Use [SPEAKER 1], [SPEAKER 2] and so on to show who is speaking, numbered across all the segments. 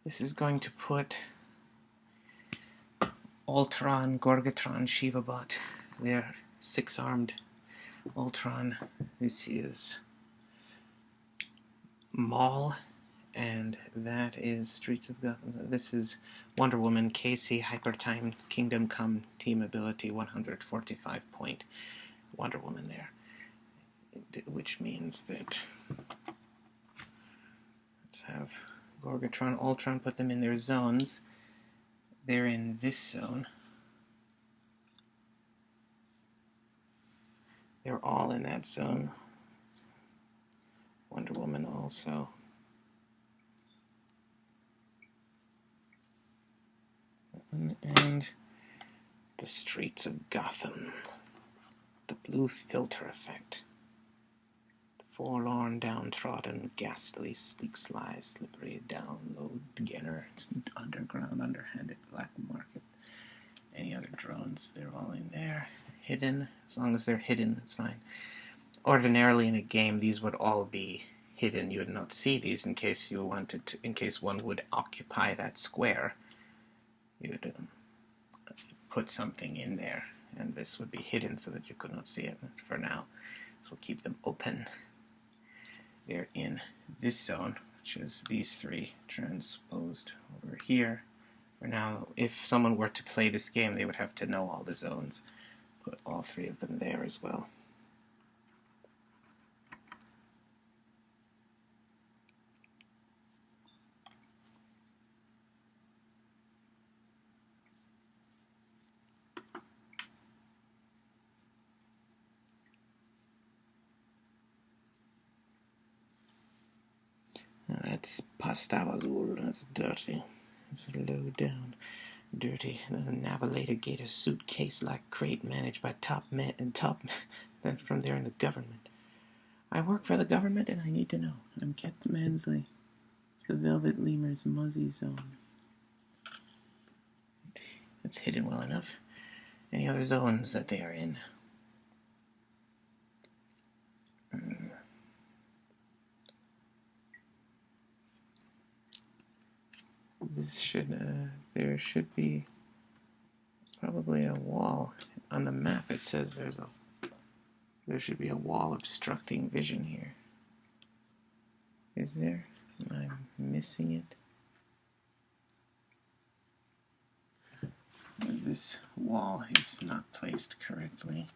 [SPEAKER 1] This is going to put Ultron, Gorgatron, Shivabot. They're 6-armed Ultron. This is Maul, and that is Streets of Gotham. This is Wonder Woman, KC, Hypertime, Kingdom Come, Team Ability, 145 point Wonder Woman there. Which means that, let's have Gorgatron, Ultron, put them in their zones. They're in this zone. They're all in that zone. Wonder Woman also. And the Streets of Gotham. The blue filter effect. The forlorn, downtrodden, ghastly, sleek, sly, slippery, download, beginner, underground, underhanded, black market. Any other drones, they're all in there. Hidden. As long as they're hidden, it's fine. Ordinarily in a game, these would all be hidden. You would not see these in case you wanted to, in case one would occupy that square. You would put something in there, and this would be hidden so that you could not see it for now. So we'll keep them open. They're in this zone, which is these three transposed over here. For now, if someone were to play this game, they would have to know all the zones. Put all three of them there as well. That's pasta azul. That's dirty. It's low down. Dirty. The Navigator suitcase-like crate managed by that's from there in the government. I work for the government and I need to know. I'm Captain Mansley. It's the Velvet Lemur's Muzzy Zone. That's hidden well enough. Any other zones that they are in? This should, there should be probably a wall. On the map it says there should be a wall obstructing vision here. Is there? Am I missing it? This wall is not placed correctly.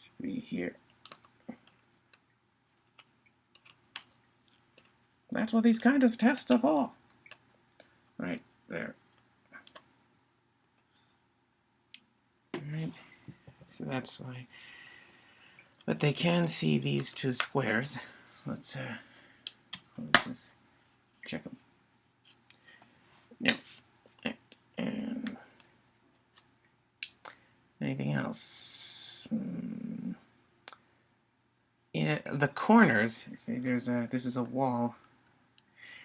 [SPEAKER 1] Should be here. That's what these kind of tests are for. Right there. Alright. So that's why. But they can see these two squares. Let's, what is this? Check them. No. And anything else? In the corners, see, this is a wall.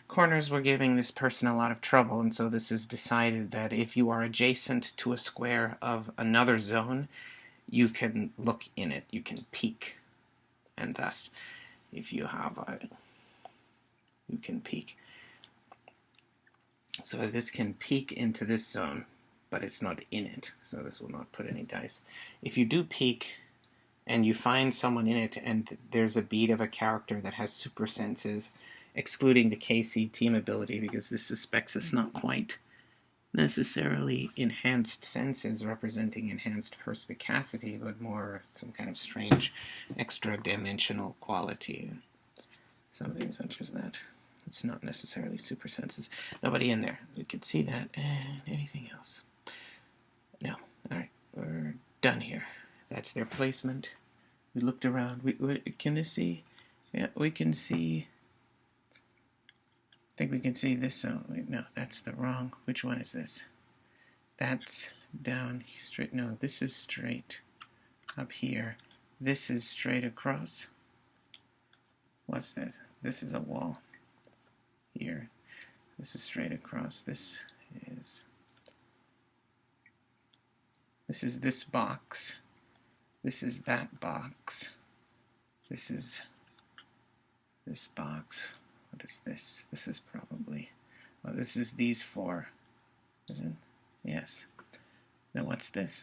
[SPEAKER 1] Corners were giving this person a lot of trouble, and so this is decided that if you are adjacent to a square of another zone, you can look in it, you can peek. And thus, if you have you can peek. So this can peek into this zone, but it's not in it, so this will not put any dice. If you do peek, and you find someone in it, and there's a bead of a character that has super senses, excluding the KC team ability, because this suspects it's not quite necessarily enhanced senses representing enhanced perspicacity, but more some kind of strange extra-dimensional quality. Something such as that. It's not necessarily super senses. Nobody in there. We could see that. And anything else? No. Alright, we're done here. That's their placement. We looked around. Can this see? Yeah, we can see. I think we can see this zone. Wait, no, that's the wrong. Which one is this? That's down straight. No, this is straight up here. This is straight across. What's this? This is a wall here. This is straight across. This This is this box. This is that box. This is this box. What is this? This is probably, well, this is these four, isn't it? Yes. Now what's this?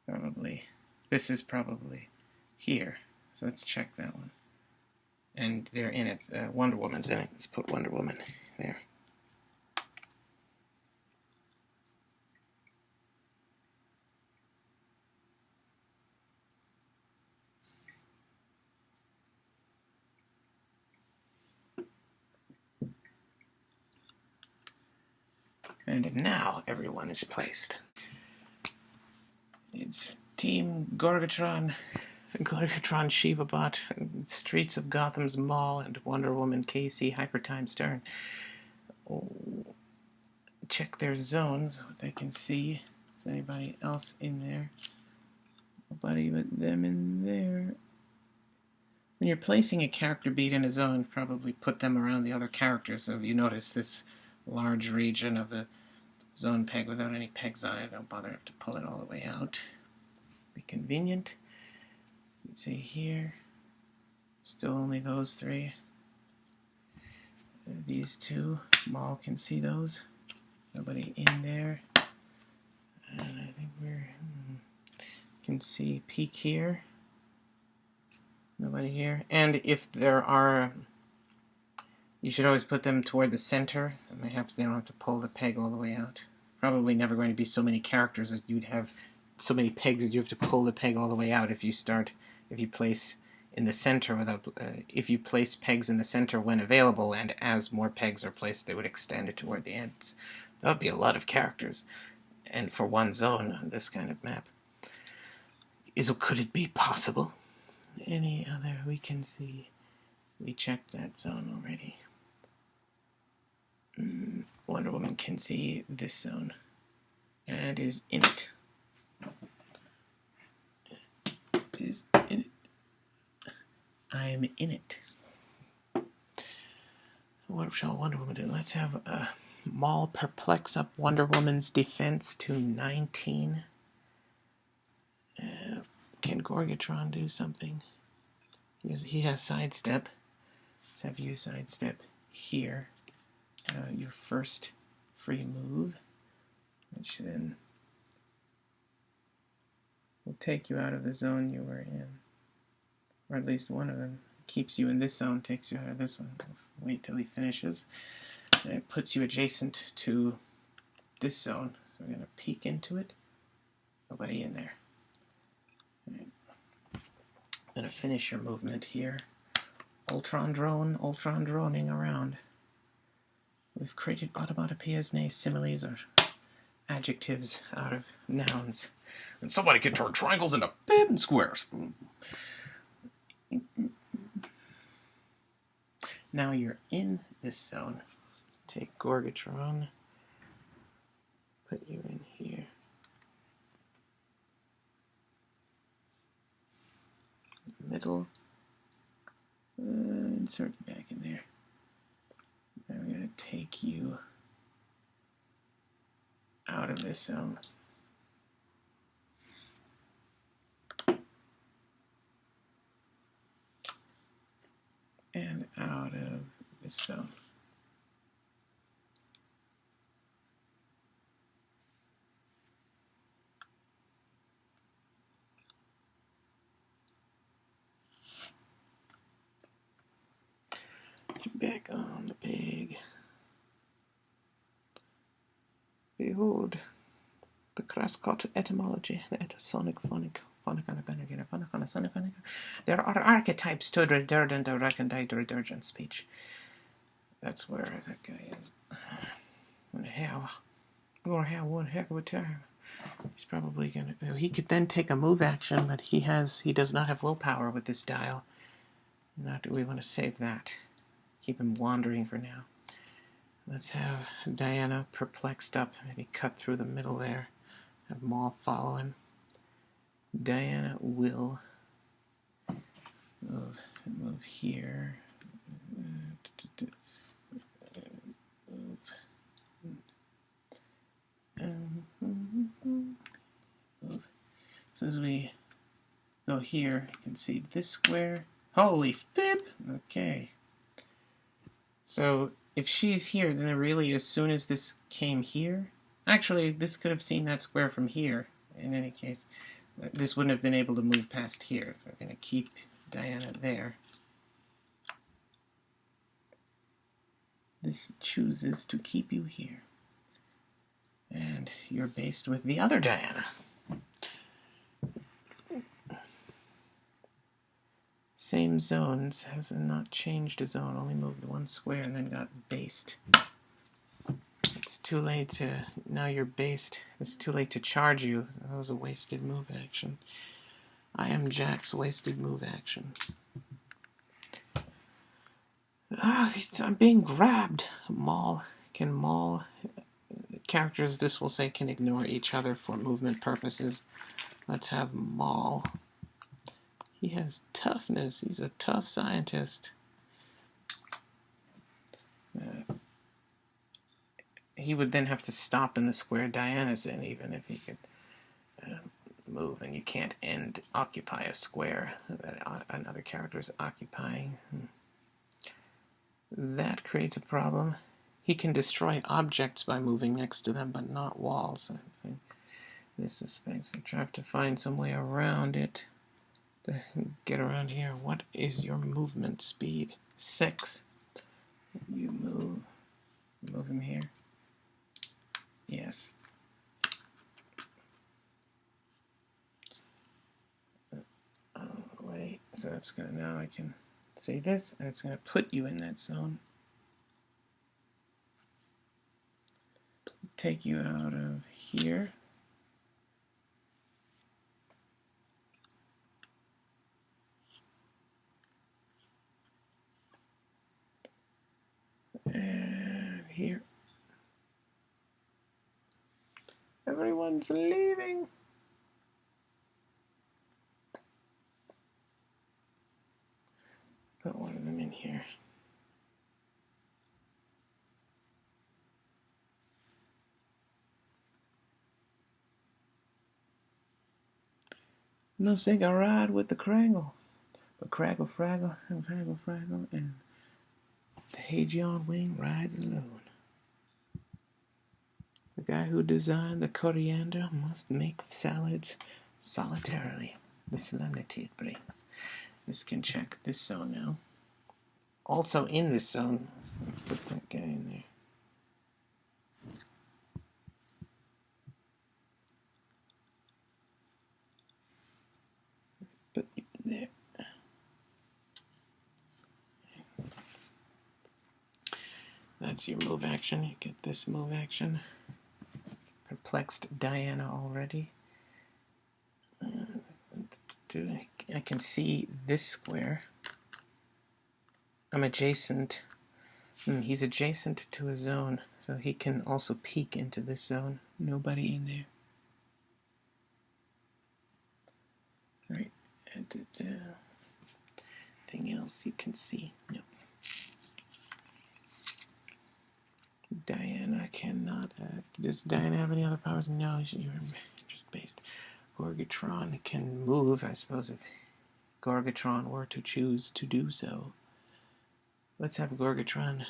[SPEAKER 1] Probably, this is probably here. So let's check that one. And they're in it. Wonder Woman's in it. Let's put Wonder Woman there. And now everyone is placed. It's Team Gorgatron, Gorgatron Shivabot, Streets of Gotham's Maul, and Wonder Woman KC Hypertime Stern. Oh, check their zones, what they can see. Is anybody else in there? Nobody but them in there. When you're placing a character beat in a zone, probably put them around the other characters. So if you notice this large region of the zone peg without any pegs on it, don't bother to pull it all the way out. Be convenient. You can see here, still only those three. These two, Maul can see those. Nobody in there. And I think we're can see peek here. Nobody here. And if there are, you should always put them toward the center, so perhaps they don't have to pull the peg all the way out. Probably never going to be so many characters that you'd have so many pegs that you have to pull the peg all the way out if you place in the center without, if you place pegs in the center when available, and as more pegs are placed, they would extend it toward the ends. That would be a lot of characters, and for one zone on this kind of map. Could it be possible? Any other we can see? We checked that zone already. Wonder Woman can see this zone and is in it. Is in it. I am in it. What shall Wonder Woman do? Let's have a Maul perplex up Wonder Woman's defense to 19. Can Gorgatron do something? He has sidestep. Let's have you sidestep here. Your first free move, which then will take you out of the zone you were in. Or at least one of them. Keeps you in this zone, takes you out of this one. Wait till he finishes. And it puts you adjacent to this zone. So we're going to peek into it. Nobody in there. Right. I'm going to finish your movement here. Ultron droning around. We've created onomatopoeias, nay, similes, or adjectives out of nouns.
[SPEAKER 2] And somebody can turn triangles into bend squares.
[SPEAKER 1] Now you're in this zone. Take Gorgatron. Put you in here. Middle. Insert you back in there. Now we're going to take you out of this zone. And out of this zone. Back on the peg. Behold, the cross-cut etymology, etasonic, phonic, phonic on a banner, phonic on a sonic, phonic. There are archetypes to redundant or recondite redundant speech. That's where that guy is. We're gonna have one heck of a time. He's probably gonna. He could then take a move action, but he does not have willpower with this dial. Not do we want to save that. Keep him wandering for now. Let's have Diana perplexed up, maybe cut through the middle there. Have Maul follow him. Diana will move here. Move. soon as we go here, you can see this square. Holy flip! Okay. So if she's here, then really as soon as this came here, actually this could have seen that square from here. In any case, this wouldn't have been able to move past here. So we're going to keep Diana there. This chooses to keep you here. And you're based with the other Diana. Same zones, has not changed a zone, only moved one square and then got based. It's too late to, now you're based, it's too late to charge you. That was a wasted move action. I am Jack's wasted move action. I'm being grabbed. Maul. Can maul. Characters, this will say, can ignore each other for movement purposes. Let's have maul. He has toughness. He's a tough scientist. He would then have to stop in the square Diana's in, even if he could move. And you can't occupy a square that another character is occupying. That creates a problem. He can destroy objects by moving next to them, but not walls. I think this is space. I try to find some way around it. To get around here. What is your movement speed? 6. You move. Move him here. Yes. Oh, wait. So that's gonna, now I can say this, and it's gonna put you in that zone. Take you out of here. And here. Everyone's leaving. Put one of them in here. No think I ride with the Craggle. But Craggle Fraggle and Craggle Fraggle and the Hagion Wing rides alone. The guy who designed the coriander must make salads solitarily. The solemnity it brings. This can check this zone now. Also in this zone, so put that guy in there. Put you in there. That's your move action. You get this move action. Perplexed Diana already. I can see this square. I'm adjacent. He's adjacent to a zone, so he can also peek into this zone. Nobody in there. Right. Anything else you can see? No. Diana cannot act. Does Diana have any other powers? No, you're just based. Gorgatron can move, I suppose, if Gorgatron were to choose to do so. Let's have Gorgatron.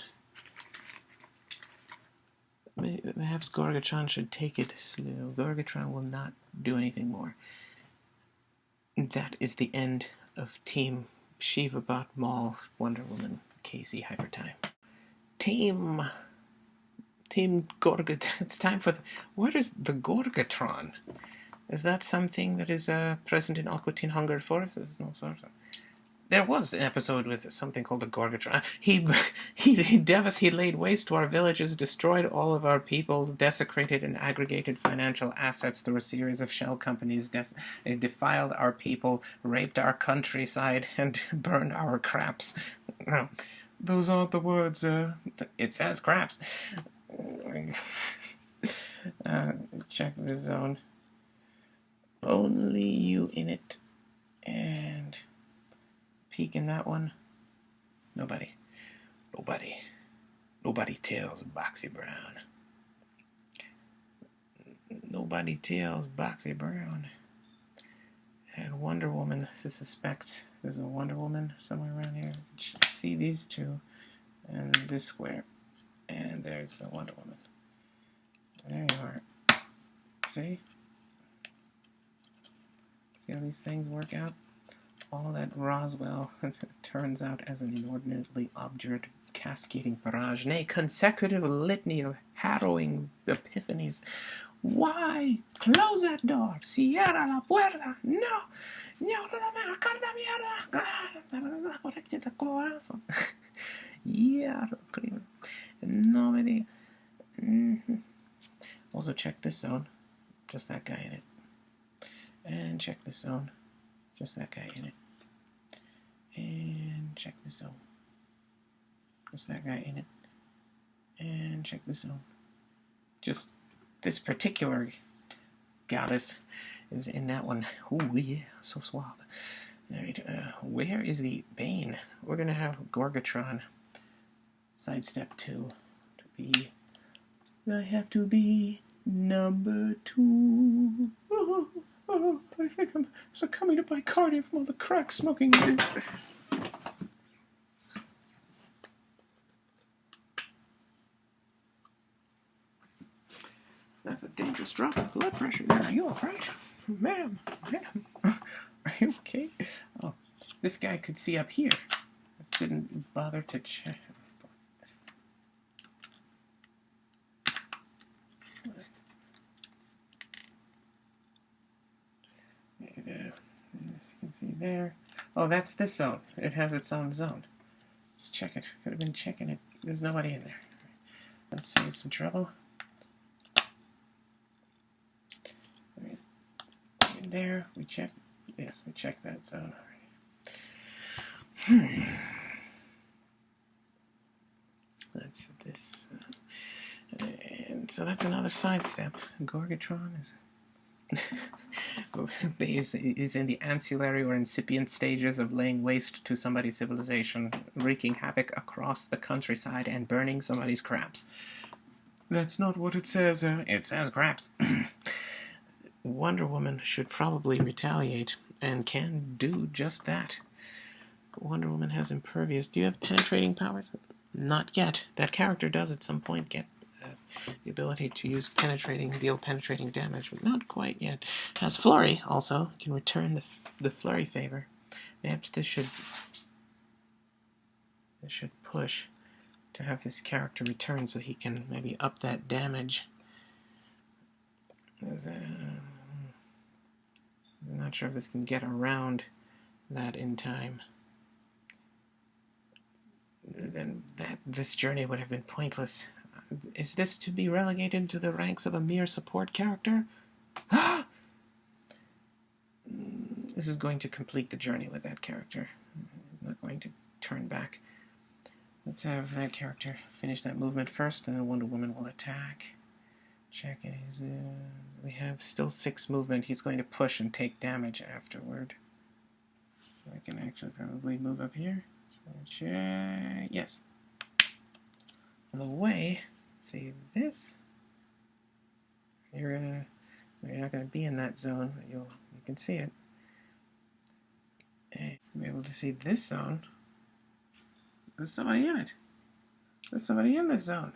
[SPEAKER 1] Perhaps Gorgatron should take it slow. Gorgatron will not do anything more. That is the end of Team Shivabot Maul, Wonder Woman, Casey, Hypertime. Team Gorgatron. It's time for what is the Gorgatron? Is that something that is present in Aqua Teen Hunger Force? There's no sort of. There was an episode with something called the Gorgatron. He laid waste to our villages, destroyed all of our people, desecrated and aggregated financial assets through a series of shell companies, defiled our people, raped our countryside, and burned our craps. Now, those aren't the words. It says craps. Check the zone. Only you in it. And peek in that one. Nobody tells Boxy Brown. Nobody tells Boxy Brown. Wonder Woman to suspect. There's a Wonder Woman somewhere around here. See these two and this square. And there's a Wonder Woman. There you are. See? See how these things work out? All that Roswell turns out as an inordinately obdurate, cascading barrage, nay, consecutive litany of harrowing epiphanies. Why? Close that door. Cierra la puerta. No. No me diga. Also check this zone. Just that guy in it. And check this zone. Just that guy in it. And check this zone. Just that guy in it. And check this zone. Just this particular goddess is in that one. Ooh, yeah, so suave. Alright, where is the Bane? We're gonna have Gorgatron sidestep 2 to be. I have to be number 2. Oh, I think I'm succumbing to bicardia from all the crack smoking. That's a dangerous drop of blood pressure there. Are you alright? Ma'am, are you okay? Oh, this guy could see up here. Just didn't bother to check. As you can see there. Oh, that's this zone. It has its own zone. Let's check it. Could have been checking it. There's nobody in there. Let's save some trouble. In there, we check. Yes, we checked that zone already. That's this. And so that's another sidestep. Gorgatron is in the ancillary or incipient stages of laying waste to somebody's civilization, wreaking havoc across the countryside and burning somebody's crops. That's not what it says. It says crops. Wonder Woman should probably retaliate and can do just that. Wonder Woman has impervious. Do you have penetrating powers? Not yet. That character does at some point get the ability to use deal penetrating damage, but not quite yet. Has flurry also, can return the flurry favor. Perhaps this should push to have this character return so he can maybe up that damage. I'm not sure if this can get around that in time. Then this journey would have been pointless. Is this to be relegated to the ranks of a mere support character? This is going to complete the journey with that character. I'm not going to turn back. Let's have that character finish that movement first, and then Wonder Woman will attack. Check it. We have still 6 movement. He's going to push and take damage afterward. So I can actually probably move up here. So check. Yes. On the way, see this. You're not gonna be in that zone, but you can see it. And you'll be able to see this zone. There's somebody in it. There's somebody in this zone.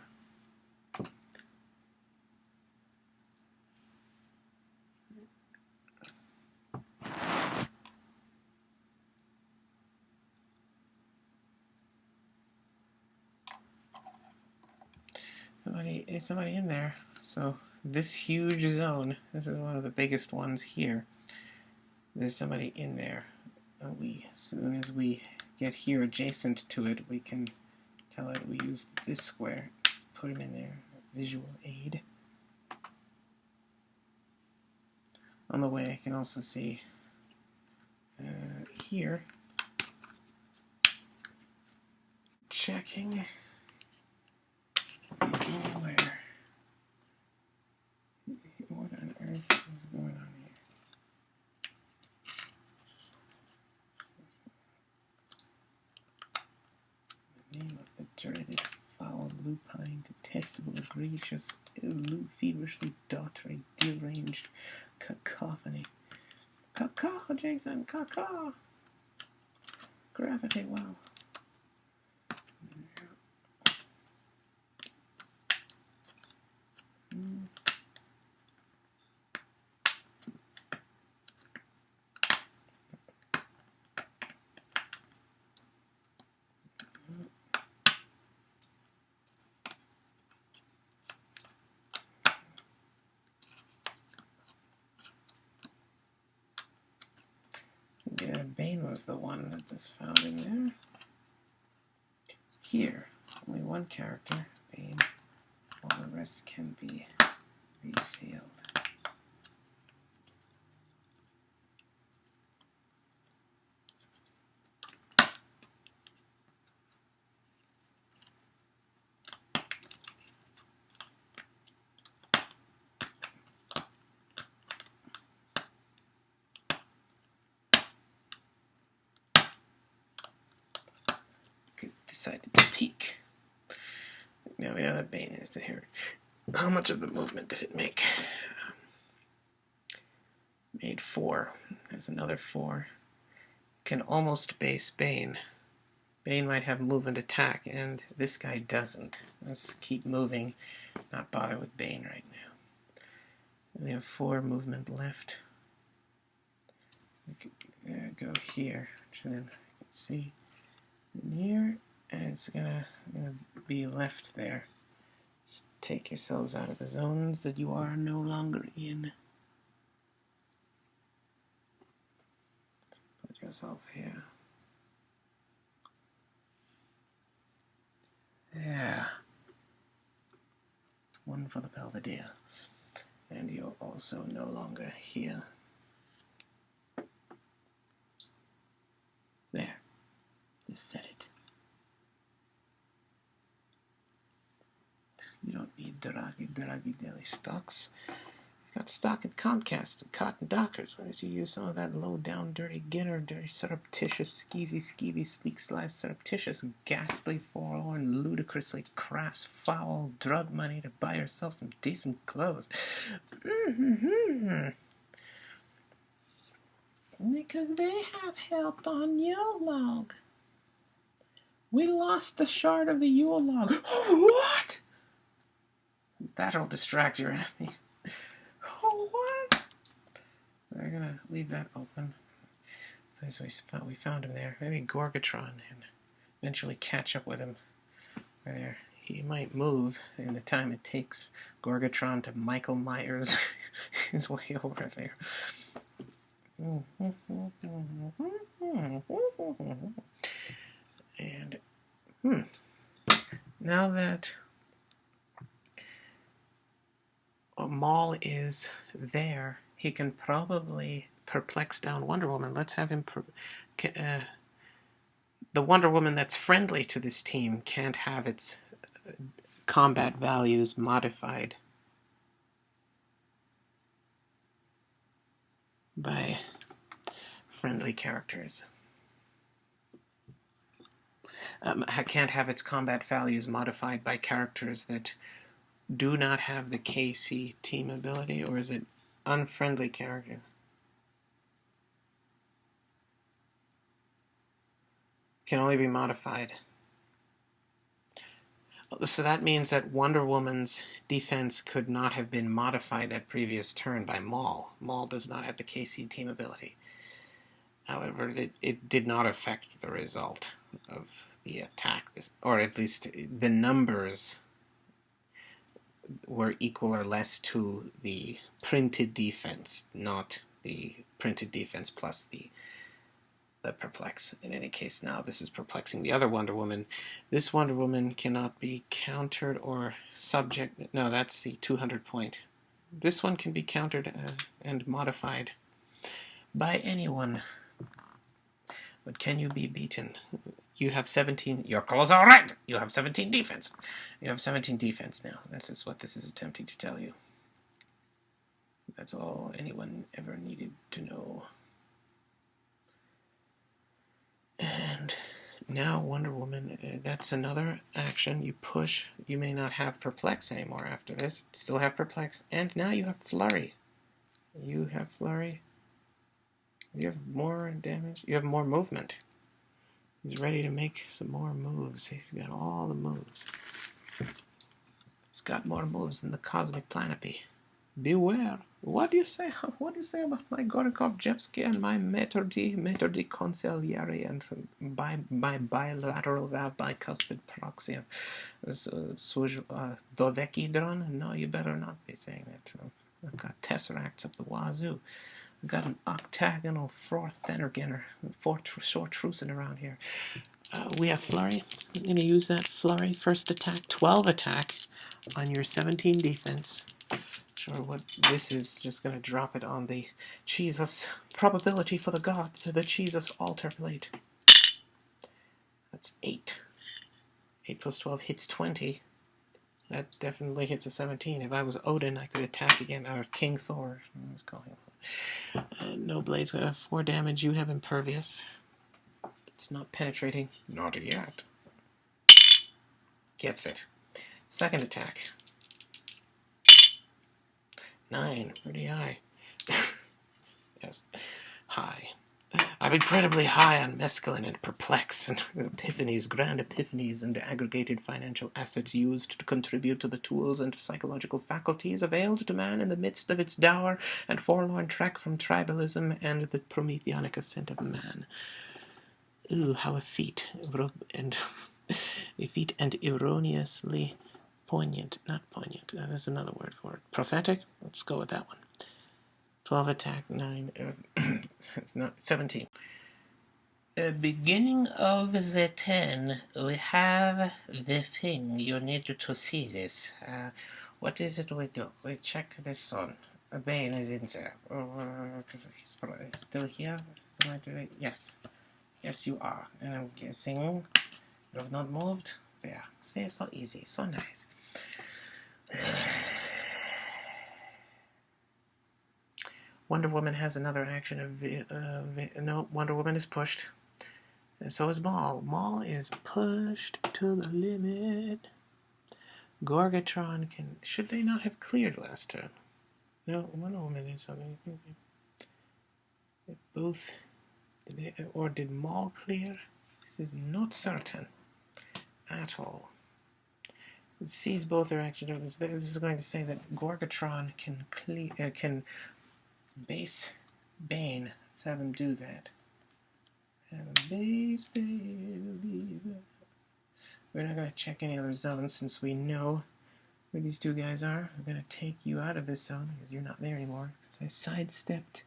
[SPEAKER 1] Somebody in there. So this huge zone, this is one of the biggest ones here. There's somebody in there. As soon as we get here adjacent to it, we can tell it we use this square. Put him in there. Visual aid. On the way, I can also see here. Checking. Where? What on earth is going on here? The name of the dreaded, foul, lupine, detestable, egregious, ill, feverishly daughtering, deranged cacophony. Cacophony! Jason, caw. Gravitate well. Yeah, Bane was the one that was found in there. Here, only one character, Bane. All the rest can be resealed. Decided to peek. Now we know that Bane is here. How much of the movement did it make? Made 4. There's another 4. Can almost base Bane. Bane might have move and attack, and this guy doesn't. Let's keep moving, not bother with Bane right now. We have 4 movement left. We could go here, which then I can see in here, and it's gonna be left there. Just take yourselves out of the zones that you are no longer in. Put yourself here. Yeah. 1 for the Belvedere. And you're also no longer here. There. Just set it. You don't need Draghi Daily stocks. You got stock at Comcast and Cotton Dockers. Why don't you use some of that low-down, dirty getter, dirty, surreptitious, skeezy, skeevy, sleek, sly, surreptitious, ghastly, forlorn, ludicrously crass, foul drug money to buy yourself some decent clothes? Because they have helped on Yule log. We lost the shard of the Yule log. What? That'll distract your enemies. Oh, what? We're gonna leave that open. As we found him there. Maybe Gorgatron and eventually catch up with him. There, he might move in the time it takes Gorgatron to Michael Myers his way over there. And now that Maul is there, he can probably perplex down Wonder Woman. Let's have him... the Wonder Woman that's friendly to this team can't have its combat values modified by friendly characters. Can't have its combat values modified by characters that do not have the KC team ability, or is it unfriendly character? Can only be modified. So that means that Wonder Woman's defense could not have been modified that previous turn by Maul. Maul does not have the KC team ability. However, it did not affect the result of the attack, or at least the numbers were equal or less to the printed defense, not the printed defense plus the perplex. In any case, now this is perplexing the other Wonder Woman. This Wonder Woman cannot be countered or subject... No, that's the 200 point. This one can be countered and modified by anyone. But can you be beaten? You have 17... Your call's all right! You have 17 defense. You have 17 defense now. That is what this is attempting to tell you. That's all anyone ever needed to know. And now Wonder Woman, that's another action. You push. You may not have Perplex anymore after this. Still have Perplex. And now you have Flurry. You have Flurry. You have more damage. You have more movement. He's ready to make some more moves. He's got all the moves. He's got more moves than the Cosmic Planopy. Beware. What do you say? What do you say about my Gorgatron and my Maître de Consigliere and my bilateral bicuspid proxy of dodecahedron? No, you better not be saying that. I've got tesseracts up the wazoo. I've got an octagonal fourth Denergenner, fourth short-trucing around here. We have Flurry. I'm going to use that Flurry. First attack, 12 attack on your 17 defense. Sure, what this is, just going to drop it on the Jesus probability for the gods, the Jesus altar plate. That's 8. 8 plus 12 hits 20. That definitely hits a 17. If I was Odin, I could attack again, or King Thor. I was calling him. No blades, 4 damage. You have impervious. It's not penetrating. Not yet. Gets it. Second attack. 9. Pretty high. Yes. High. I'm incredibly high on mescaline and perplex and epiphanies, grand epiphanies, and aggregated financial assets used to contribute to the tools and psychological faculties availed to man in the midst of its dour and forlorn trek from tribalism and the Prometheonic ascent of man. Ooh, how effete and erroneously poignant. Not poignant. There's another word for it. Prophetic? Let's go with that one. 12 attack, 9, 17. Beginning of the 10, we have the thing. You need to see this. What is it we do? We check this on. Bane is in there. He's still here? Yes. Yes, you are. And I'm guessing you have not moved. There. See, so easy, so nice. Wonder Woman has another action of... no, Wonder Woman is pushed. And so is Maul. Maul is pushed to the limit. Gorgatron can... Should they not have cleared last turn? No, Wonder Woman is something. Both... Or did Maul clear? This is not certain at all. It sees both their action tokens. This is going to say that Gorgatron can base Bane. Let's have him do that. Have him base Bane. We're not going to check any other zones since we know where these two guys are. I'm going to take you out of this zone because you're not there anymore. So I sidestepped.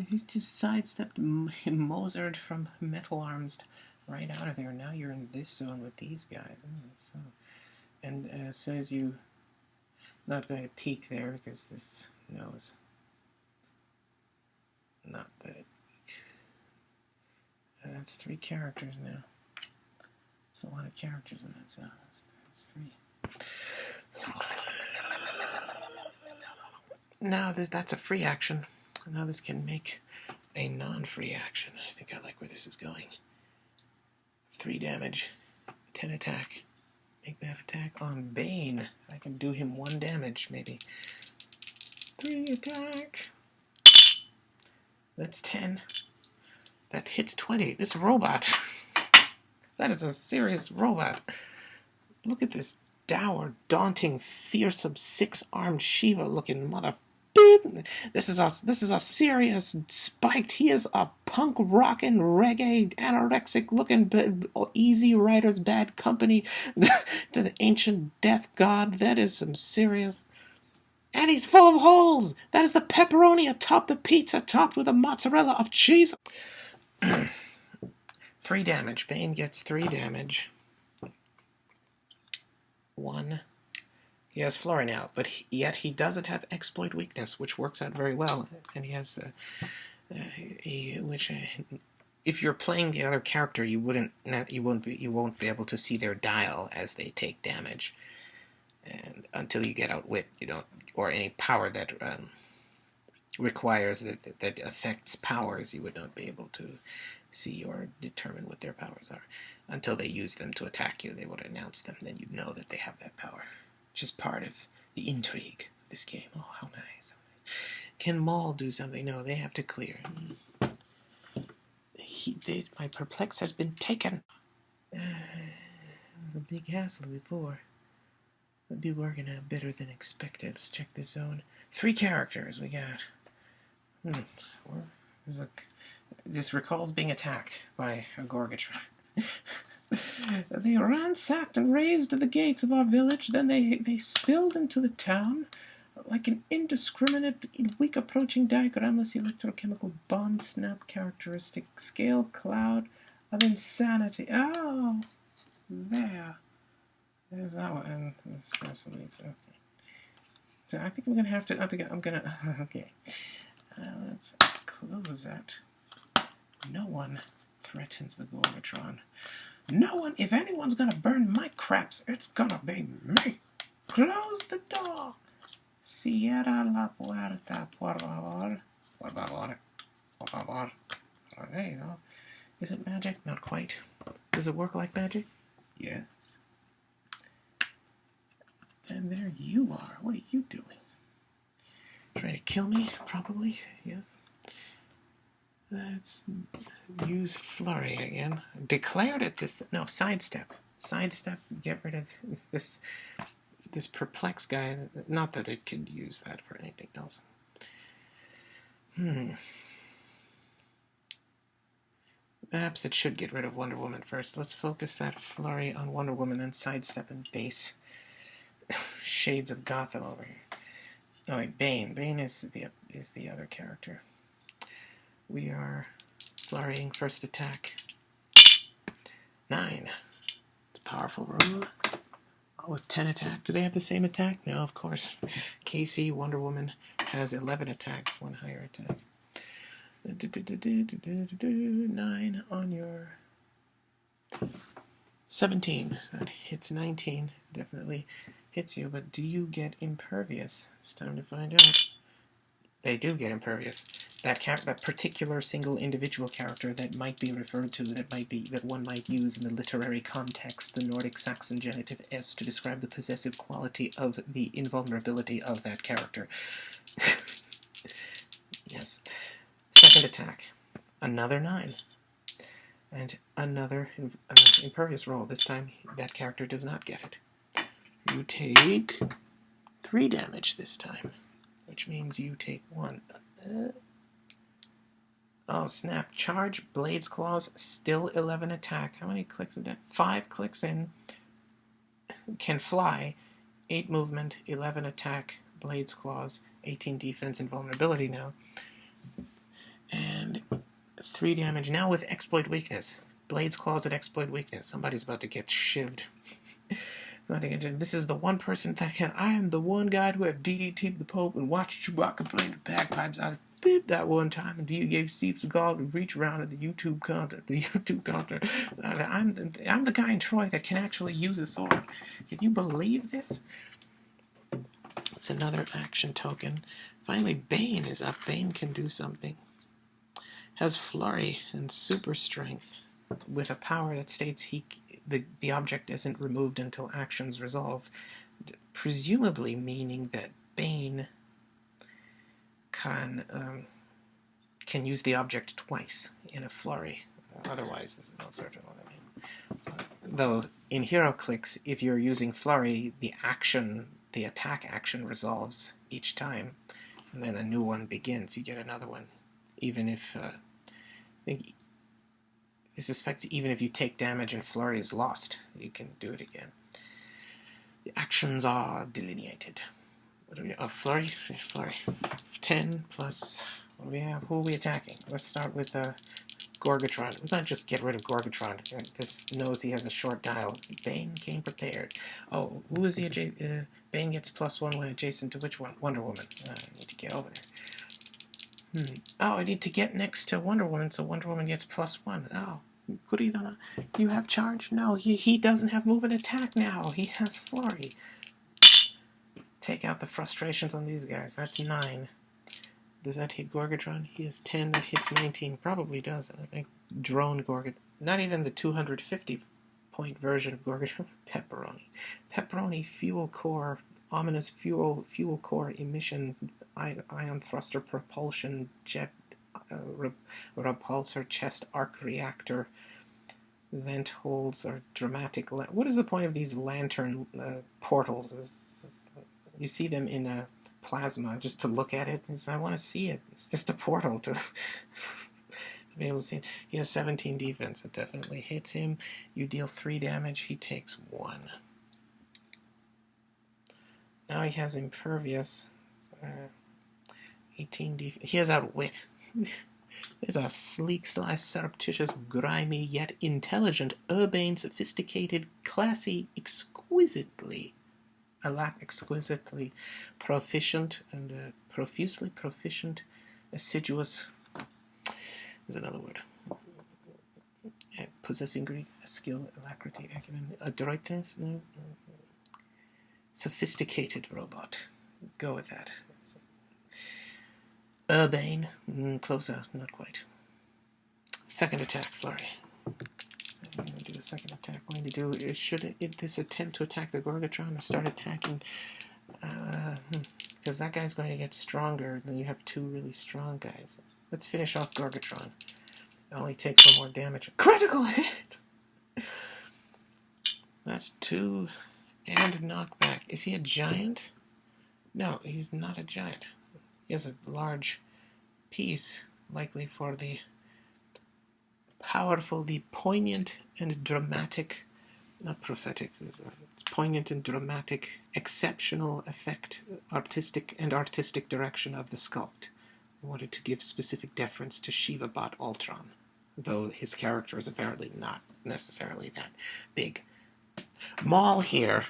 [SPEAKER 1] He's just sidestepped Mozart from Metal Arms right out of there. Now you're in this zone with these guys. So, and as soon as you... Not going to peek there because this knows not that it... That's 3 characters now. That's a lot of characters in that zone. That's 3. Now that's a free action. Now this can make a non-free action. I think I like where this is going. 3 damage, 10 attack. Make that attack on Bane. I can do him 1 damage, maybe. 3 attack. That's 10. That hits 20. This robot. That is a serious robot. Look at this dour, daunting, fearsome, 6-armed Shiva-looking mother. This is a serious spiked. He is a punk rockin' reggae anorexic looking easy riders bad company to the ancient death god. That is some serious. And he's full of holes. That is the pepperoni atop the pizza topped with a mozzarella of cheese. 3 damage. Bane gets 3 damage. 1. He has Flurry now, but yet he doesn't have Exploit Weakness, which works out very well. And he has, if you're playing the other character, you won't be able to see their dial as they take damage, and until you get Outwit, you don't, or any power that requires that affects powers, you would not be able to see or determine what their powers are until they use them to attack you. They would announce them, then you'd know that they have that power. Which is part of The intrigue of this game. Oh, how nice. Can Maul do something? No, they have to clear. My perplex has been taken. It was a big hassle before. Would be working out better than expected. Let's check this zone. 3 characters we got. This recalls being attacked by a gorgatron. They ransacked and razed the gates of our village. Then they spilled into the town like an indiscriminate, weak approaching diagramless electrochemical bond snap characteristic scale cloud of insanity. Oh, there's that one. And this person leaves. Okay. So I think I'm gonna have to. I'm gonna. Okay. Let's close that. No one threatens the gorgatron. No one. If anyone's gonna burn my craps, it's gonna be me. Close the door. Cierra la puerta, por favor. Por favor. Por favor. Oh, there you go. Is it magic? Not quite. Does it work like magic? Yes. And there you are. What are you doing? Trying to kill me? Probably. Yes. Let's use flurry again. Declared it this. No, sidestep. Sidestep. Get rid of this perplex guy. Not that it could use that for anything else. Perhaps it should get rid of Wonder Woman first. Let's focus that flurry on Wonder Woman and sidestep and base. Shades of Gotham over here. Oh wait, Bane. Bane is the other character. We are flurrying first attack. 9. It's a powerful room. Oh, with 10 attack. Do they have the same attack? No, of course. KC Wonder Woman has 11 attacks, 1 higher attack. 9 on your 17. That hits 19. Definitely hits you, but do you get impervious? It's time to find out. They do get impervious. That particular single individual character that might be referred to, that one might use in the literary context, the Nordic Saxon genitive s, to describe the possessive quality of the invulnerability of that character. Yes. Second attack. Another 9. And another impervious roll. This time, that character does not get it. You take 3 damage this time, which means you take 1. Oh, snap. Charge, Blades Claws, still 11 attack. How many clicks is that? 5 clicks in. Can fly. 8 movement, 11 attack, Blades Claws, 18 defense, and vulnerability now. And 3 damage now with Exploit Weakness. Blades Claws and Exploit Weakness. Somebody's about to get shivved. This is the one person that can. I am the one guy who have DDT'd the Pope and watched Chewbacca play the bagpipes out of bit that one time, and you gave Steve Seagal to reach around at the YouTube counter. I'm the guy in Troy that can actually use a sword. Can you believe this? It's another action token. Finally, Bane is up. Bane can do something. Has flurry and super strength with a power that states the object isn't removed until actions resolve, presumably meaning that Bane can use the object twice in a flurry. Otherwise, this is not certain what I mean. Though in HeroClix, if you're using flurry, the attack action resolves each time, and then a new one begins. You get another one, even if I suspect even if you take damage and flurry is lost, you can do it again. The actions are delineated. What do we? Oh, flurry. 10 plus. What do we have? Who are we attacking? Let's start with Gorgatron. We can't just get rid of Gorgatron. This knows he has a short dial. Bane came prepared. Oh, who is the Bane gets +1 when adjacent to which one? Wonder Woman. I need to get over there. Oh, I need to get next to Wonder Woman, so Wonder Woman gets +1. Oh, could he not? You have charge? No, he doesn't have move and attack now. He has flurry. Take out the frustrations on these guys. That's 9. Does that hit Gorgatron? He has 10. That hits 19. Probably does. I think drone Gorgatron. Not even the 250-point version of Gorgatron. Pepperoni fuel core ominous fuel core emission, ion thruster propulsion, jet repulsor, chest arc reactor, vent holes, or dramatic. What is the point of these lantern portals? You see them in a plasma just to look at it. I want to see it. It's just a portal to be able to see it. He has 17 defense. It definitely hits him. You deal 3 damage. He takes 1. Now he has impervious. 18 defense. He has outwit. There's a sleek, sly, surreptitious, grimy, yet intelligent, urbane, sophisticated, classy, exquisitely proficient, and profusely proficient, assiduous. There's another word. Possessing great skill, alacrity, acumen, adroitness. No. Sophisticated robot. Go with that. Urbane. Closer. Not quite. Second attack, flurry. I'm going to do a second attack. What I'm going to do is, should this attempt to attack the Gorgatron or start attacking, because that guy's going to get stronger, then you have 2 really strong guys. Let's finish off Gorgatron. It only takes 1 more damage. Critical hit! That's 2 and knockback. Is he a giant? No, he's not a giant. He has a large piece, likely for the powerful, the poignant and dramatic, not prophetic, it's poignant and dramatic, exceptional effect, artistic direction of the sculpt. I wanted to give specific deference to Shivabot Ultron, though his character is apparently not necessarily that big. Maul here,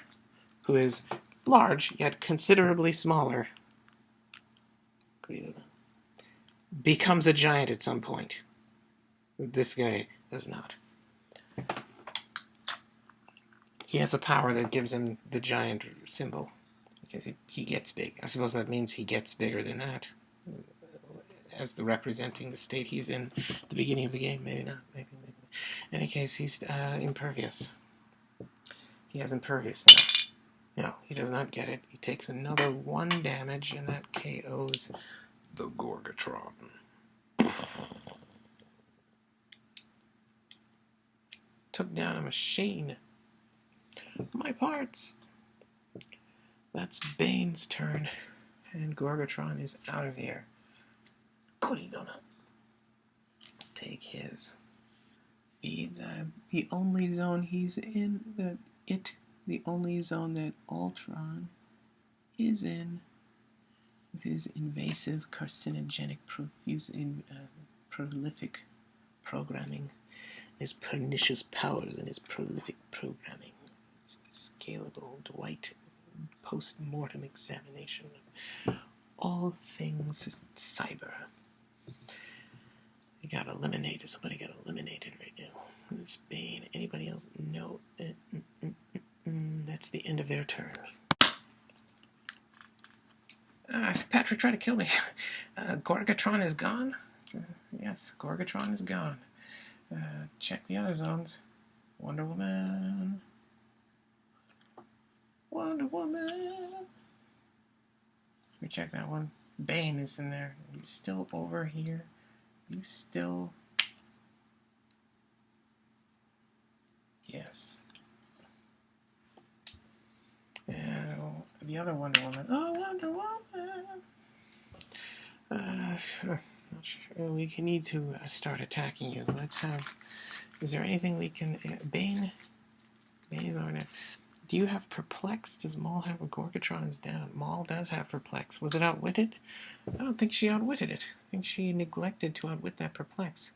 [SPEAKER 1] who is large, yet considerably smaller, becomes a giant at some point. This guy does not. He has a power that gives him the giant symbol, because he gets big. I suppose that means he gets bigger than that, as the representing the state he's in at the beginning of the game. Maybe not. Maybe. In any case, he's impervious. He has impervious now. No, he does not get it. He takes another 1 damage, and that KOs the Gorgatron. Took down a machine. My parts. That's Bane's turn, and Gorgatron is out of here. Cody gonna take his beads. The only zone he's in, the only zone that Ultron is in, with his invasive, carcinogenic, prolific programming, his pernicious powers and his prolific programming. It's scalable Dwight post-mortem examination of all things cyber. You got eliminated. Somebody got eliminated right now. It's Bane. Anybody else? No. That's the end of their turn. Patrick tried to kill me. Gorgatron is gone? Yes, Gorgatron is gone. Check the other zones. Wonder Woman. Wonder Woman. Let me check that one. Bane is in there. Are you still over here? You still... Yes. And the other Wonder Woman. Oh, Wonder Woman! Sure. Not sure. We need to start attacking you. Let's have... Is there anything we can... Bane? Bane is over there. Do you have Perplex? Does Maul have a Gorgatron is down? Maul does have Perplex. Was it outwitted? I don't think she outwitted it. I think she neglected to outwit that Perplex.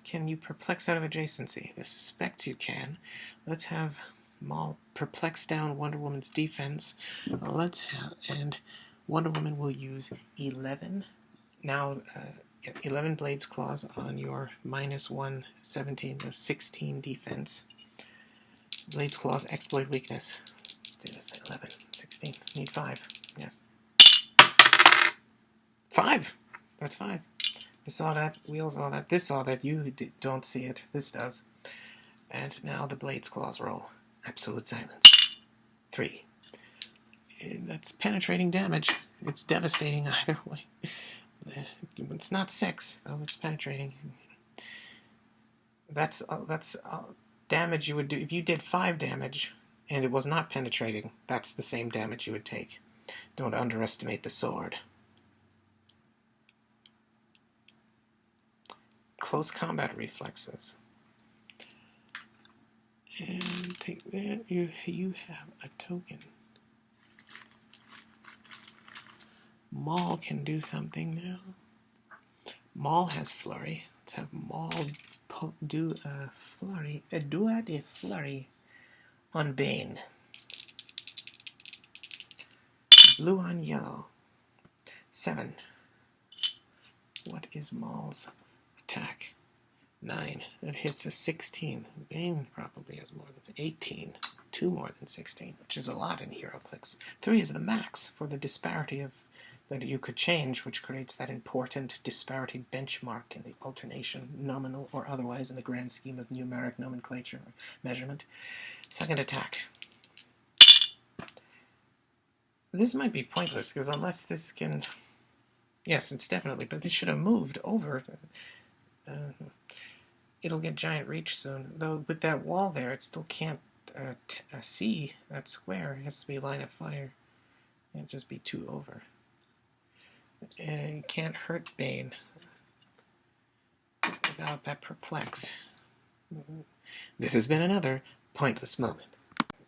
[SPEAKER 1] Can you Perplex out of adjacency? I suspect you can. Let's have Maul Perplex down Wonder Woman's defense. Let's have... And Wonder Woman will use 11. Now, 11 Blades Claws on your -1, 17, or 16 defense. Blades Claws exploit weakness. Do this at 11, 16. Need 5. Yes. 5! That's 5. I saw that. We all saw that. This saw that. You don't see it. This does. And now the Blades Claws roll. Absolute silence. 3. That's penetrating damage. It's devastating either way. It's not 6, so it's penetrating. That's damage you would do if you did 5 damage and it was not penetrating. That's the same damage you would take. Don't underestimate the sword. Close combat reflexes. And take that. You have a token. Maul can do something now. Maul has flurry. Let's have Maul do a flurry. Do a flurry on Bane. Blue on yellow. 7. What is Maul's attack? 9. That hits a 16. Bane probably has more than 18. 2 more than 16, which is a lot in HeroClix. 3 is the max for the disparity of that you could change, which creates that important disparity benchmark in the alternation, nominal or otherwise, in the grand scheme of numeric nomenclature or measurement. Second attack. This might be pointless, because unless this can... Yes, it's definitely, but this should have moved over. It'll get giant reach soon. Though with that wall there, it still can't see that square. It has to be line of fire. It'll just be 2 over. And you can't hurt Bane without that perplex. This has been another pointless moment.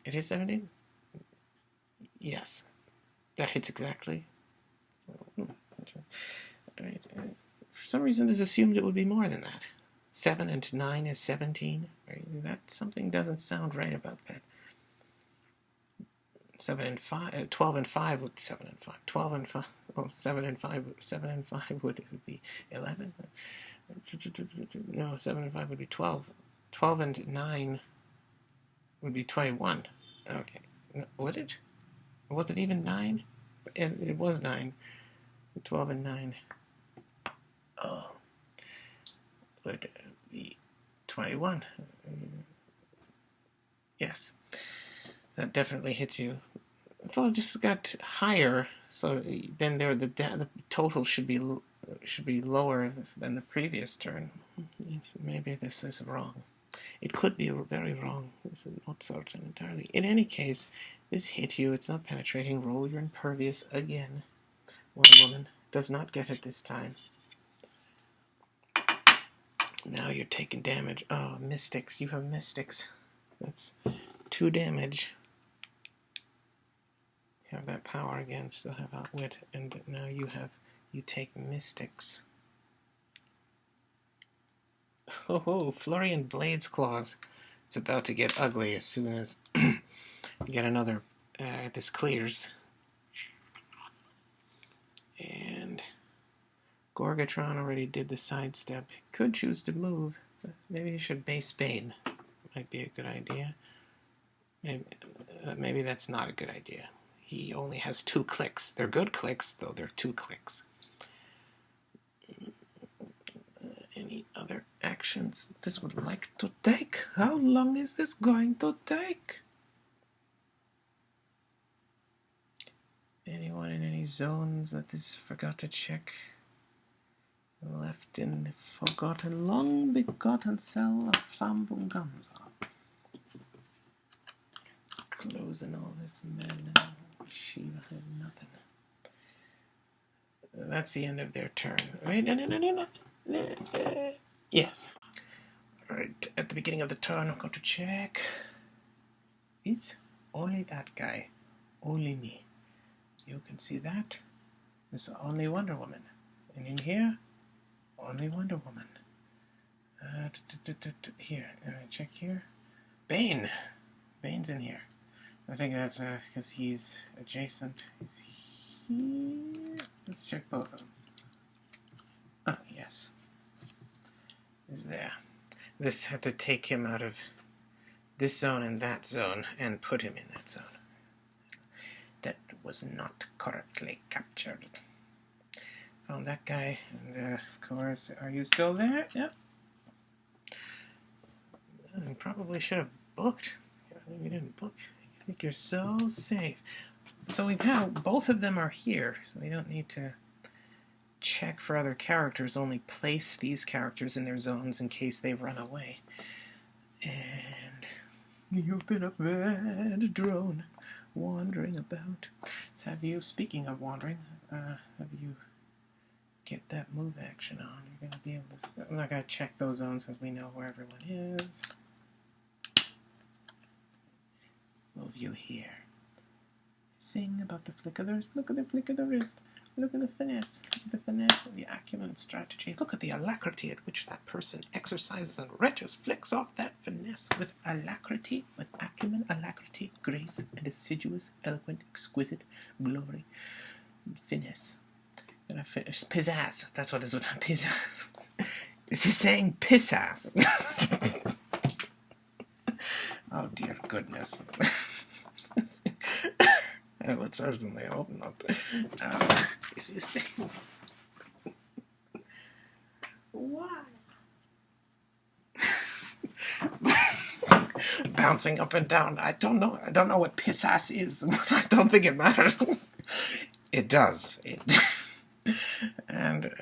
[SPEAKER 1] It is 17? Yes. That hits exactly. Right. For some reason, this assumed it would be more than that. 7 and 9 is 17. Right? That something doesn't sound right about that. 7 and 5, 12 and 5 would 7 and 5. 12 and 5. Oh, 7 and 5 would be 11. No, 7 and 5 would be 12. 12 and 9 would be 21. Okay. Would it? Was it even 9? It was 9. 12 and 9. Oh. Would be 21. Yes. That definitely hits you. I thought it just got higher, so then the total should be lower than the previous turn. Maybe this is wrong. It could be very wrong. This is not certain entirely. In any case, this hit you. It's not penetrating. Roll your impervious again. Wonder Woman does not get it this time. Now you're taking damage. Oh, mystics. You have mystics. That's 2 damage. You have that power again, still have outwit, and now you take mystics. Oh, Flurry and Blades Claws. It's about to get ugly as soon as you get another, this clears. And Gorgatron already did the sidestep. He could choose to move. Maybe he should base Bane. Might be a good idea. Maybe that's not a good idea. He only has 2 clicks. They're good clicks, though they're 2 clicks. Any other actions this would like to take? How long is this going to take? Anyone in any zones that this forgot to check? Left in the forgotten, long begotten cell of Fambunganza. Closing all this men. Shiva had nothing. That's the end of their turn. Wait, no. Yes. Alright, at the beginning of the turn, I'm going to check. Is only that guy. Only me. You can see that. There's only Wonder Woman. And in here, only Wonder Woman. Here, check here. Bane. Bane's in here. I think that's because he's adjacent. He's here. Let's check both of them. Oh, yes. He's there. This had to take him out of this zone and that zone and put him in that zone. That was not correctly captured. Found that guy, and of course, are you still there? Yep. I probably should have booked. We didn't book. I think you're so safe. So we've had both of them are here, so we don't need to check for other characters, only place these characters in their zones in case they run away. And you've been a bad drone wandering about. So have you, speaking of wandering, have you get that move action on? You're going to be able to, I'm not going to check those zones since we know where everyone is. Move you here. Sing about the flick of the wrist. Look at the flick of the wrist. Look at the finesse. Look at the finesse and the acumen and strategy. Look at the alacrity at which that person exercises and wrenches, flicks off that finesse with alacrity, with acumen, alacrity, grace, and assiduous, eloquent, exquisite glory, finesse. And I finish pizzazz. That's what this is. Pizzazz. Is he saying pissass? Oh dear goodness. Let's certainly hope not. Is he saying? Why? Bouncing up and down. I don't know what pissass is. I don't think it matters. It does. And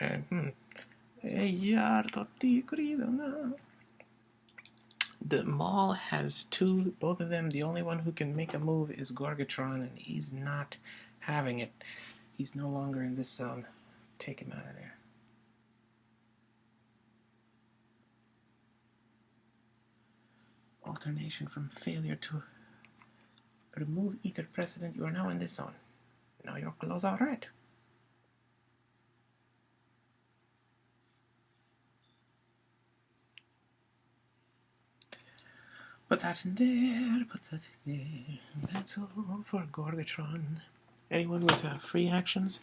[SPEAKER 1] the maul has two, both of them. The only one who can make a move is Gorgatron, and he's not having it. He's no longer in this zone. Take him out of there. Alternation from failure to remove ether precedent. You are now in this zone. Now your clothes are red. Put that in there, put that in there. That's all for Gorgatron. Anyone with free actions?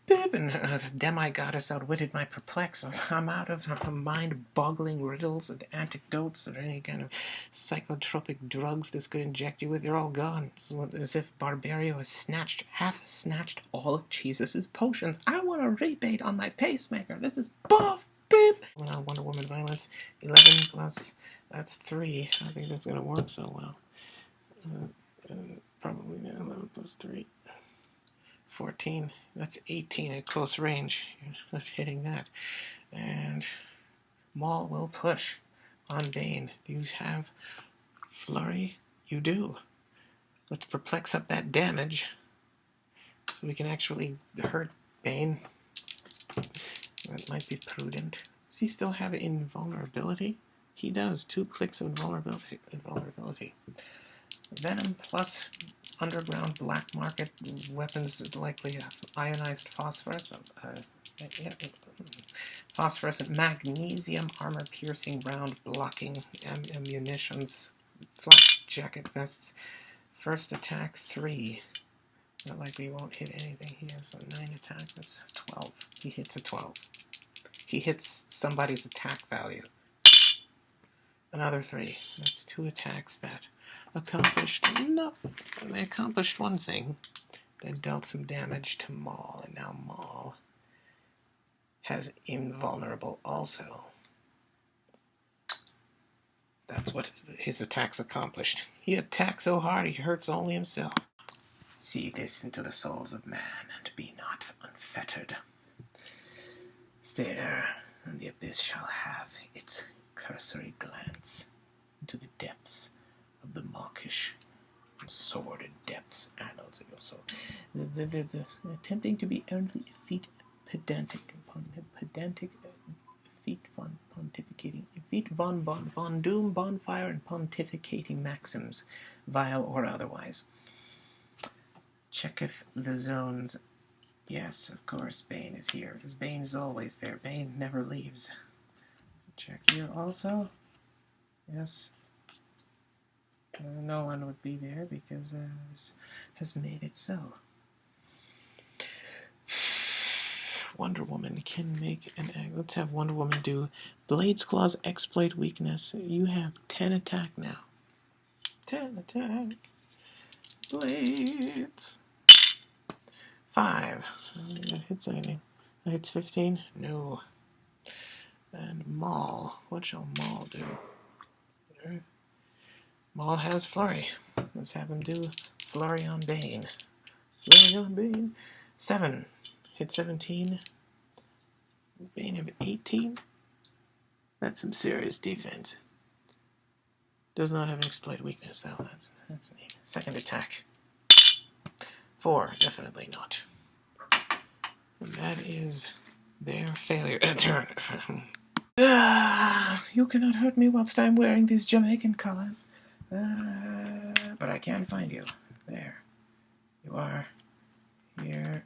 [SPEAKER 1] Bib and the demi-goddess outwitted my perplex. I'm out of mind-boggling riddles and anecdotes or any kind of psychotropic drugs this could inject you with. They're all gone. It's as if Barbario has half snatched all of Jesus' potions. I want a rebate on my pacemaker. This is buff, Bib! Wonder Woman violence. 11 plus... That's 3. I think that's going to work so well. Probably 11 plus 3. 14. That's 18 at close range. You're not hitting that. And Maul will push on Bane. Do you have Flurry? You do. Let's perplex up that damage so we can actually hurt Bane. That might be prudent. Does he still have invulnerability? He does. 2 clicks of invulnerability. Venom plus underground black market weapons likely ionized phosphorus. Phosphorescent magnesium armor piercing round blocking ammunitions. Flak jacket vests. First attack 3. Not likely he won't hit anything. He has a 9 attack. That's 12. He hits a 12. He hits somebody's attack value. Another 3. That's 2 attacks that accomplished nothing. They accomplished one thing. They dealt some damage to Maul, and now Maul has invulnerable also. That's what his attacks accomplished. He attacks so hard he hurts only himself. See this into the souls of man, and be not unfettered. Stare, and the abyss shall have its cursory glance into the depths of the mawkish and sordid depths annals of your soul. Attempting to be earnestly effete pedantic effete von pontificating effete von doom bonfire and pontificating maxims, vile or otherwise. Checketh the zones. Yes, of course, Bane is here, because Bane is always there. Bane never leaves. Check here also. Yes. No one would be there because this has made it so. Wonder Woman can make an egg. Let's have Wonder Woman do Blade's Claw's exploit weakness. You have 10 attack now. 10 attack. Blades. 5. That hits anything. That hits 15? No. And Maul. What shall Maul do? Maul has Flurry. Let's have him do Flurry on Bane. Where you going, Bane? 7. Hit 17. Bane of 18. That's some serious defense. Does not have an exploit weakness, though. That's neat. Second attack. 4. Definitely not. And that is their failure. Turn. You cannot hurt me whilst I'm wearing these Jamaican colors. But I can find you. There. You are. Here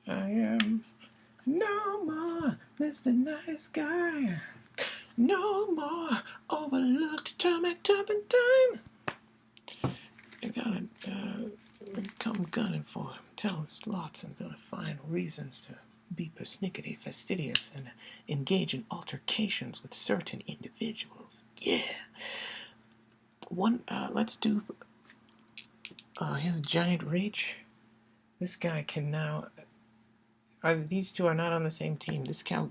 [SPEAKER 1] I am. No more Mr. Nice Guy. No more overlooked tarmac turpentine. I gotta come gunning for him. Tell him slots I'm gonna find reasons to be persnickety fastidious and engage in altercations with certain individuals. Yeah. Let's do his giant reach. This guy can now. These two are not on the same team. This guy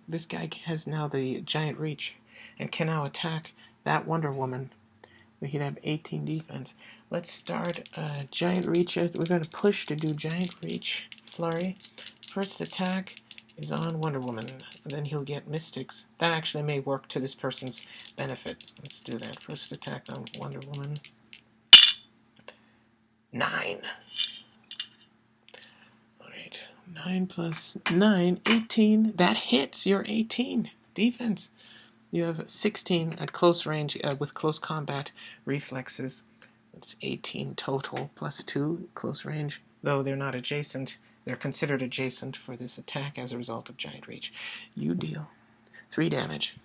[SPEAKER 1] has now the giant reach and can now attack that Wonder Woman. He'd have 18 defense. Let's start giant reach. We're going to push to do giant reach flurry. First attack is on Wonder Woman. And then he'll get mystics. That actually may work to this person's benefit. Let's do that. First attack on Wonder Woman. 9. 9 plus 9, 18. That hits your 18 defense. You have 16 at close range with close combat reflexes. That's 18 total plus 2 close range. Though they're not adjacent, they're considered adjacent for this attack as a result of giant reach. You deal 3 damage.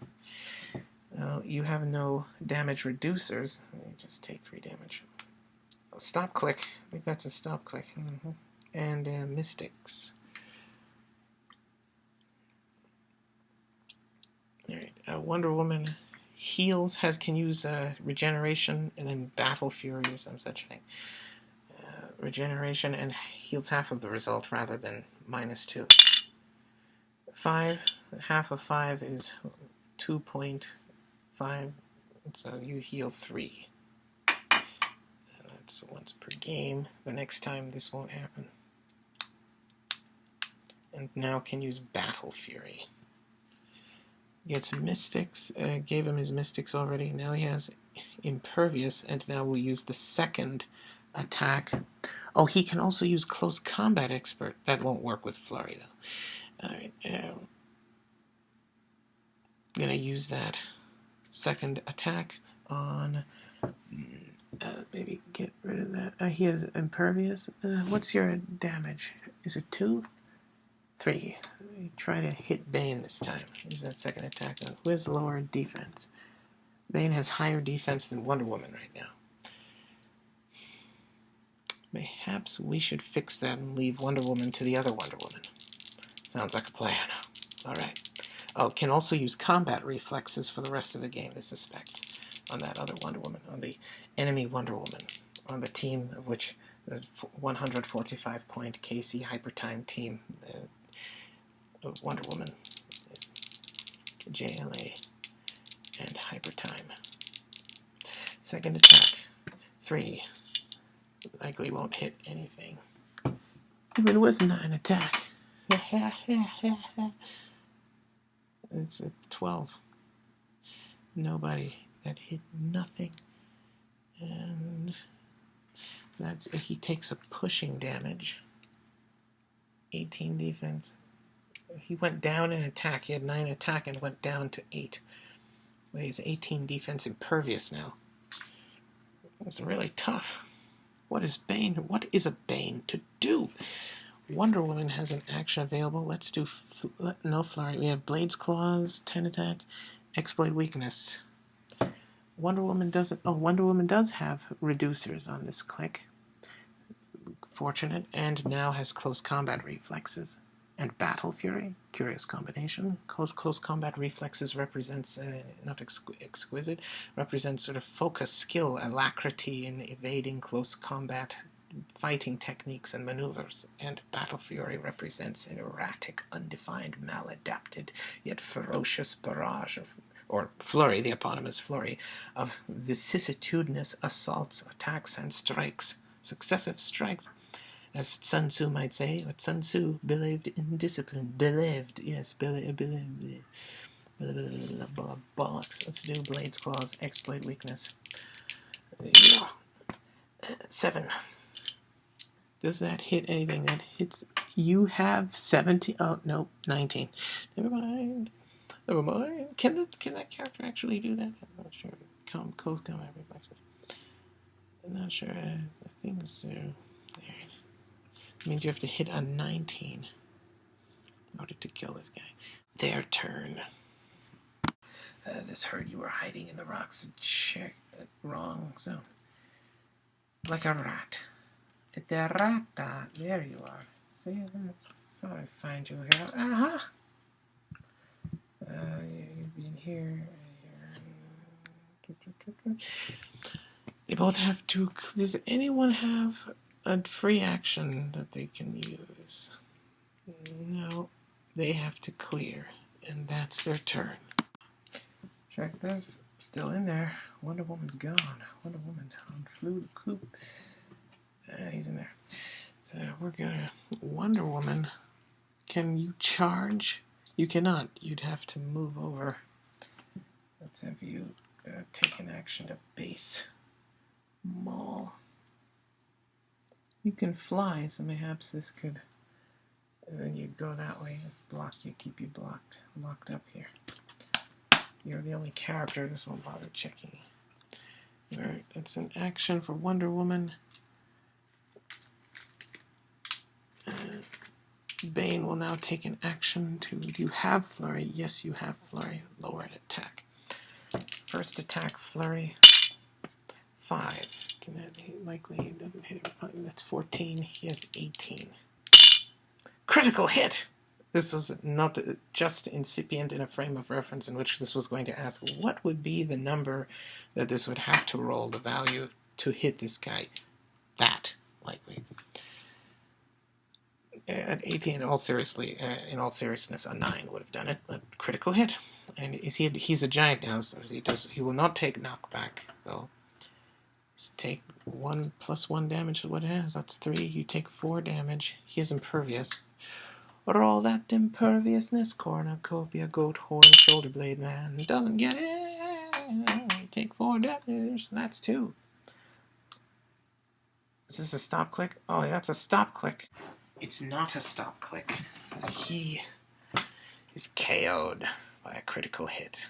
[SPEAKER 1] You have no damage reducers. Let me just take 3 damage. Stop click. I think that's a stop click. And mystics. Alright, Wonder Woman heals, can use regeneration and then battle fury or some such thing. Regeneration and heals half of the result rather than -2. 5, half of 5 is 2.5, so you heal 3. And that's once per game. The next time this won't happen. And now can use battle fury. Gets mystics, gave him his mystics already. Now he has impervious, and now we'll use the second attack. Oh, he can also use close combat expert. That won't work with flurry, though. Alright, I'm gonna use that second attack on. Maybe get rid of that. He has impervious. What's your damage? Is it 2? 3. Try to hit Bane this time. Use that second attack on. Who has lower defense? Bane has higher defense than Wonder Woman right now. Perhaps we should fix that and leave Wonder Woman to the other Wonder Woman. Sounds like a plan. Alright. Oh, can also use combat reflexes for the rest of the game, this suspects. On that other Wonder Woman. On the enemy Wonder Woman. On the team of which the 145-point KC hypertime team. Wonder Woman, JLA, and hypertime. Second attack, 3. Likely won't hit anything. Even with 9 attack. It's a 12. Nobody. That hit nothing. And that's if he takes a pushing damage. 18 defense. He went down in attack. He had 9 attack and went down to 8. But he has 18 defense impervious now. It's really tough. What is Bane? What is a Bane to do? Wonder Woman has an action available. Let's do no flurry. We have Blade's Claws, 10 attack, exploit weakness. Wonder Woman doesn't. Oh, Wonder Woman does have reducers on this click. Fortunate, and now has close combat reflexes. And Battle Fury, curious combination. Close combat reflexes represents, not exquisite, represents sort of focus, skill, alacrity in evading close combat fighting techniques and maneuvers. And Battle Fury represents an erratic, undefined, maladapted, yet ferocious barrage of, or flurry, the eponymous flurry, of vicissitudinous assaults, attacks, and strikes. Successive strikes. as Sun Tzu might say, what Sun Tzu believed in discipline. Believed, yes, believed. Bollocks. Let's do Blades Claws, exploit weakness. Yeah. 7. Does that hit anything? That hits. You have 17. Oh, no, 19. Never mind. Never mind. Can that character actually do that? I'm not sure. Cold combat reflexes. I'm not sure. The things are there. It means you have to hit a 19 in order to kill this guy. Their turn. This heard you were hiding in the rocks. Check. Wrong zone. Like a rat. The rata. There you are. See that? So I find you here. Aha! You've been here. They both have to. Does anyone have a free action that they can use? No. They have to clear. And that's their turn. Check this. Still in there. Wonder Woman's gone. Wonder Woman on flew the coop. He's in there. So we're gonna. Wonder Woman. Can you charge? You cannot. You'd have to move over. Let's have you take an action to base. Maul. You can fly, so perhaps this could. And then you go that way. It's blocked. You keep you locked up here. You're the only character. This won't bother checking. Alright, it's an action for Wonder Woman. Bane will now take an action to. Do you have Flurry? Yes, you have Flurry. Lowered attack. First attack, Flurry. 5. Can that hit? Likely he doesn't hit him. That's 14. He has 18. Critical hit! This was not just incipient in a frame of reference in which this was going to ask what would be the number that this would have to roll, the value to hit this guy. That, likely. At 18, in all seriousness, a 9 would have done it. But critical hit. And he's a giant now, so he will not take knockback, though. Take 1 plus 1 damage is what it has. That's 3. You take 4 damage. He is impervious. Roll that imperviousness. Cornucopia, goat horn, shoulder blade man. Doesn't get it. Take 4 damage. So that's 2. Is this a stop click? Oh, that's a stop click. It's not a stop click. He is KO'd by a critical hit.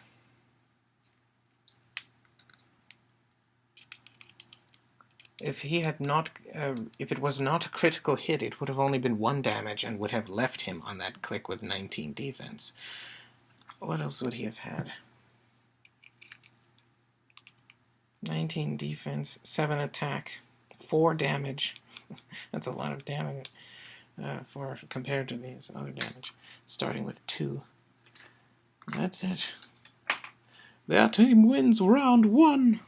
[SPEAKER 1] If it was not a critical hit, it would have only been 1 damage and would have left him on that click with 19 defense. What else would he have had? 19 defense, 7 attack, 4 damage. That's a lot of damage compared to these other damage. Starting with 2. That's it. Their team wins round 1.